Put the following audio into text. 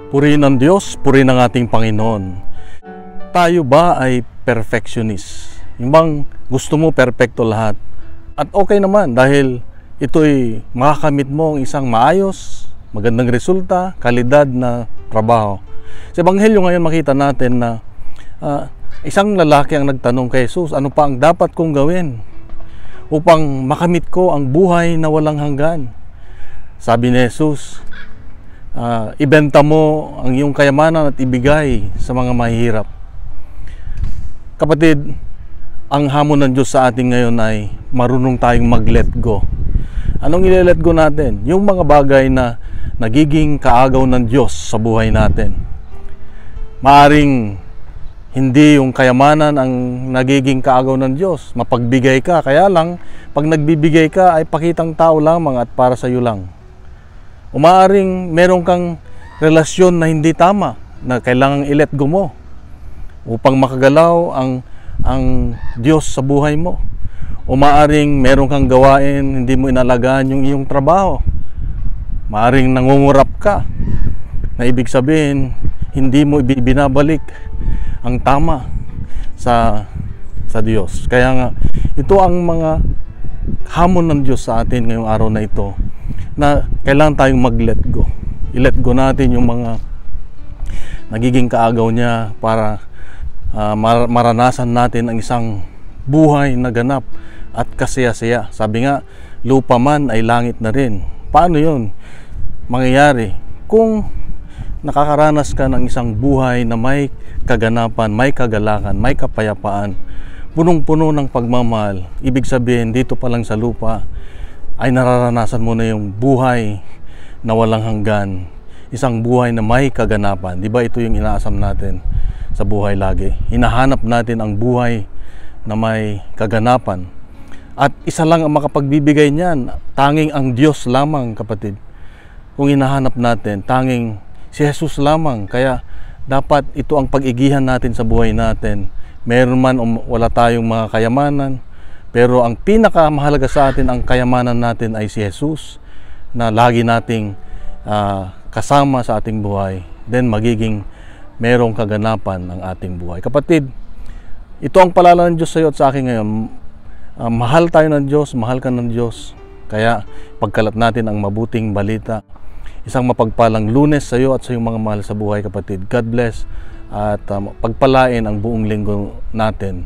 Purihin ang Diyos, purihin ang ating Panginoon. Tayo ba ay perfectionist? Yung bang gusto mo perfecto lahat? At okay naman dahil ito'y makakamit mo ang isang maayos, magandang resulta, kalidad na trabaho. Sa Ebanghelyo ngayon makita natin na isang lalaki ang nagtanong kay Jesus, ano pa ang dapat kong gawin upang makamit ko ang buhay na walang hanggan? Sabi ni Jesus, ibenta mo ang iyong kayamanan at ibigay sa mga mahihirap. Kapatid, ang hamon ng Diyos sa atin ngayon ay marunong tayong mag-let go. Anong i-let go natin? Yung mga bagay na nagiging kaagaw ng Diyos sa buhay natin. Maaring hindi yung kayamanan ang nagiging kaagaw ng Diyos. Mapagbigay ka, kaya lang pag nagbibigay ka ay pakitang tao lamang at para sa iyo lang. Umaaring meron kang relasyon na hindi tama na kailangang i-let go mo upang makagalaw ang Diyos sa buhay mo. Umaaring meron kang gawain, hindi mo inalagaan yung iyong trabaho. Maaring nangungurap ka na ibig sabihin hindi mo binabalik ang tama sa Diyos. Kaya nga ito ang mga hamon ng Diyos sa atin ngayong araw na ito, na kailangan tayong mag-let go. I-let go natin yung mga nagiging kaagaw niya para maranasan natin ang isang buhay na ganap at kasaya-saya. Sabi nga, lupa man ay langit na rin. Paano yun mangyayari kung nakakaranas ka ng isang buhay na may kaganapan, may kagalakan, may kapayapaan, punong-puno ng pagmamahal? Ibig sabihin, dito pa lang sa lupa ay nararanasan mo na yung buhay na walang hanggan, isang buhay na may kaganapan. Di ba ito yung inaasam natin sa buhay lagi? Hinahanap natin ang buhay na may kaganapan. At isa lang ang makapagbibigay niyan, tanging ang Diyos lamang, kapatid. Kung hinahanap natin, tanging si Jesus lamang. Kaya dapat ito ang pag-igihan natin sa buhay natin. Meron man o wala tayong mga kayamanan, pero ang pinakamahalaga sa atin, ang kayamanan natin ay si Jesus, na lagi nating kasama sa ating buhay. Then magiging merong kaganapan ang ating buhay. Kapatid, ito ang paalala ng Diyos sa iyo at sa akin ngayon. Mahal tayo ng Diyos, mahal ka ng Diyos. Kaya pagkalat natin ang mabuting balita. Isang mapagpalang Lunes sa iyo at sa iyong mga mahal sa buhay, kapatid. God bless at pagpalain ang buong linggo natin.